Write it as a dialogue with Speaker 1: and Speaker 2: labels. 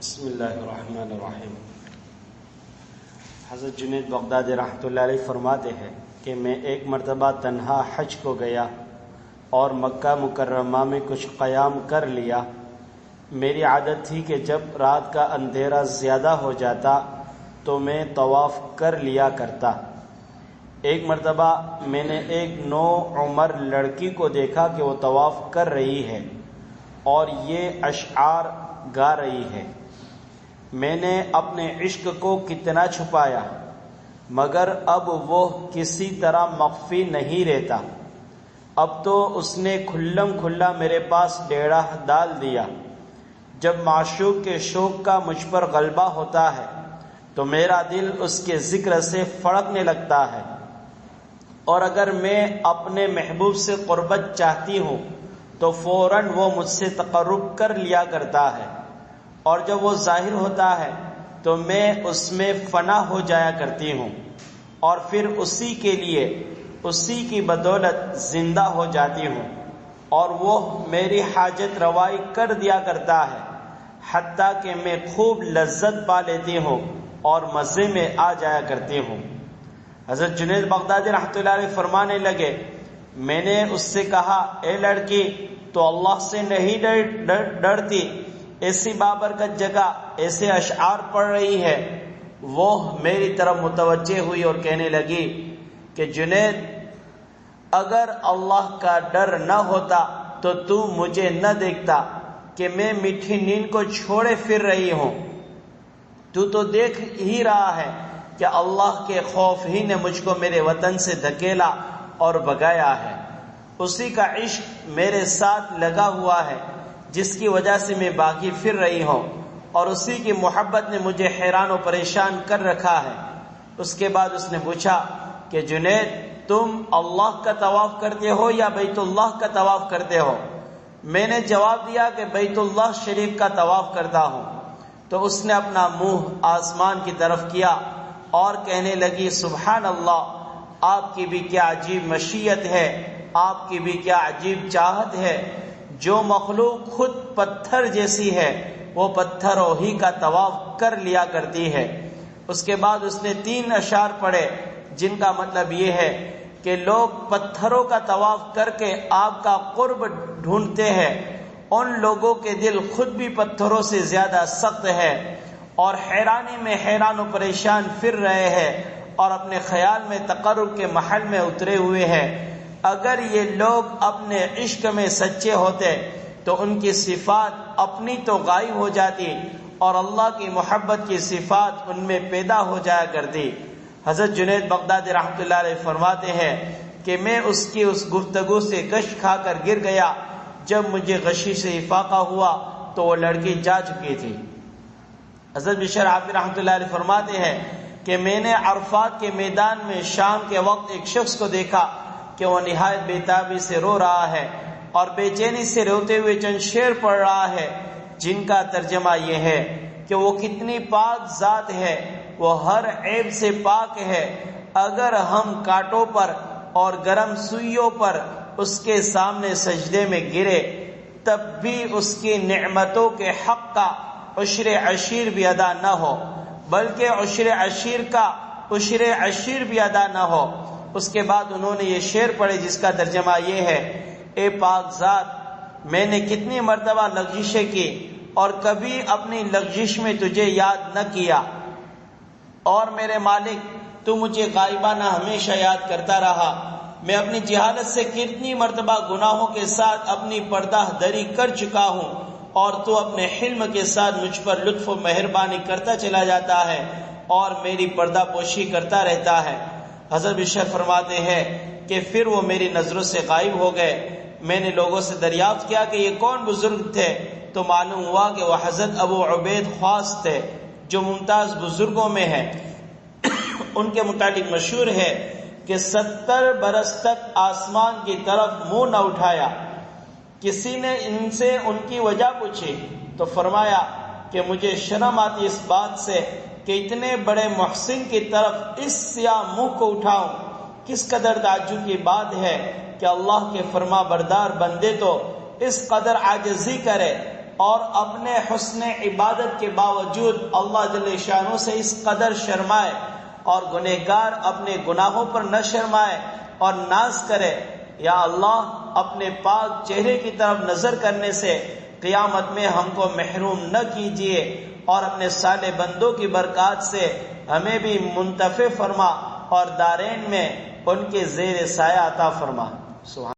Speaker 1: بسم اللہ الرحمن الرحیم۔ حضرت جنید بغدادی رحمۃ اللہ علیہ فرماتے ہیں کہ میں ایک مرتبہ تنہا حج کو گیا اور مکہ مکرمہ میں کچھ قیام کر لیا۔ میری عادت تھی کہ جب رات کا اندھیرا زیادہ ہو جاتا تو میں طواف کر لیا کرتا۔ ایک مرتبہ میں نے ایک نوعمر لڑکی کو دیکھا کہ وہ طواف کر رہی ہے اور یہ اشعار گا رہی ہے۔ میں نے اپنے عشق کو کتنا چھپایا مگر اب وہ کسی طرح مخفی نہیں رہتا۔ اب تو اس نے کھلم کھلا میرے پاس ڈیڑھا ڈال دیا۔ جب معشوق کے شوق کا مجھ پر غلبہ ہوتا ہے تو میرا دل اس کے ذکر سے پھڑکنے لگتا ہے، اور اگر میں اپنے محبوب سے قربت چاہتی ہوں تو فوراً وہ مجھ سے تقرب کر لیا کرتا ہے، اور جب وہ ظاہر ہوتا ہے تو میں اس میں فنا ہو جایا کرتی ہوں، اور پھر اسی کے لیے اسی کی بدولت زندہ ہو جاتی ہوں، اور وہ میری حاجت روائی کر دیا کرتا ہے، حتیٰ کہ میں خوب لذت پا لیتی ہوں اور مزے میں آ جایا کرتی ہوں۔ حضرت جنید بغدادی رحمۃ اللہ علیہ فرمانے لگے، میں نے اس سے کہا، اے لڑکی، تو اللہ سے نہیں ڈرتی؟ ایسی بابرکت جگہ ایسے اشعار پڑھ رہی ہے۔ وہ میری طرف متوجہ ہوئی اور کہنے لگی کہ جنید، اگر اللہ کا ڈر نہ ہوتا تو مجھے نہ دیکھتا کہ میں میٹھی نیند کو چھوڑے پھر رہی ہوں۔ تو دیکھ ہی رہا ہے کہ اللہ کے خوف ہی نے مجھ کو میرے وطن سے دھکیلا اور بھگایا ہے۔ اسی کا عشق میرے ساتھ لگا ہوا ہے جس کی وجہ سے میں باغی پھر رہی ہوں، اور اسی کی محبت نے مجھے حیران و پریشان کر رکھا ہے۔ اس کے بعد اس نے پوچھا کہ جنید، تم اللہ کا طواف کرتے ہو یا بیت اللہ کا طواف کرتے ہو؟ میں نے جواب دیا کہ بیت اللہ شریف کا طواف کرتا ہوں۔ تو اس نے اپنا منہ آسمان کی طرف کیا اور کہنے لگی، سبحان اللہ، آپ کی بھی کیا عجیب مشیت ہے، آپ کی بھی کیا عجیب چاہت ہے۔ جو مخلوق خود پتھر جیسی ہے وہ پتھروں ہی کا طواف کر لیا کرتی ہے۔ اس کے بعد اس نے 3 اشعار پڑھے جن کا مطلب یہ ہے کہ لوگ پتھروں کا طواف کر کے آپ کا قرب ڈھونڈتے ہیں، ان لوگوں کے دل خود بھی پتھروں سے زیادہ سخت ہے اور حیرانی میں حیران و پریشان پھر رہے ہیں اور اپنے خیال میں تقرب کے محل میں اترے ہوئے ہیں۔ اگر یہ لوگ اپنے عشق میں سچے ہوتے تو ان کی صفات اپنی تو غائب ہو جاتی اور اللہ کی محبت کی صفات ان میں پیدا ہو جایا کرتی۔ حضرت جنید بغدادی رحمۃ اللہ علیہ فرماتے ہیں کہ میں اس کی اس گفتگو سے غش کھا کر گر گیا۔ جب مجھے غشی سے افاقہ ہوا تو وہ لڑکی جا چکی تھی۔ حضرت بشر عابدی رحمۃ اللہ علیہ فرماتے ہیں کہ میں نے عرفات کے میدان میں شام کے وقت ایک شخص کو دیکھا کہ وہ نہایت بےتابی سے رو رہا ہے اور بے چینی سے روتے ہوئے چند شعر پڑھ رہا ہے جن کا ترجمہ یہ ہے کہ وہ کتنی پاک ذات ہے، وہ ہر عیب سے پاک ہے۔ اگر ہم کانٹوں پر اور گرم سوئیوں پر اس کے سامنے سجدے میں گرے تب بھی اس کی نعمتوں کے حق کا عشر عشیر بھی ادا نہ ہو، بلکہ عشر عشیر کا عشر عشیر بھی ادا نہ ہو۔ اس کے بعد انہوں نے یہ شعر پڑھے جس کا ترجمہ یہ ہے، اے پاک ذات، میں نے کتنی مرتبہ لغزشیں کی اور کبھی اپنی لغزش میں تجھے یاد نہ کیا، اور میرے مالک تو مجھے غائبانہ ہمیشہ یاد کرتا رہا۔ میں اپنی جہالت سے کتنی مرتبہ گناہوں کے ساتھ اپنی پردہ دری کر چکا ہوں، اور تو اپنے حلم کے ساتھ مجھ پر لطف و مہربانی کرتا چلا جاتا ہے اور میری پردہ پوشی کرتا رہتا ہے۔ حضرت بشر فرماتے ہیں کہ پھر وہ میری نظروں سے غائب ہو گئے۔ میں نے لوگوں سے دریافت کیا کہ یہ کون بزرگ تھے، تو معلوم ہوا کہ وہ حضرت ابو عبید خواص تھے جو ممتاز بزرگوں میں ہیں۔ ان کے متعلق مشہور ہے کہ 70 برس تک آسمان کی طرف منہ نہ اٹھایا۔ کسی نے ان سے ان کی وجہ پوچھی تو فرمایا کہ مجھے شرم آتی اس بات سے کہ اتنے بڑے محسن کی طرف اس سیاہ منہ کو اٹھاؤں۔ کس قدر تعجب کی بات ہے کہ اللہ کے فرما بردار بندے تو اس قدر عاجزی کرے اور اپنے حسن عبادت کے باوجود اللہ جل شانہ سے اس قدر شرمائے اور گنہگار اپنے گناہوں پر نہ شرمائے اور ناز کرے، یا اللہ اپنے پاک چہرے کی طرف نظر کرنے سے قیامت میں ہم کو محروم نہ کیجیے، اور اپنے صالح بندوں کی برکات سے ہمیں بھی منتفع فرما اور دارین میں ان کے زیر سایہ عطا فرما۔ سبحان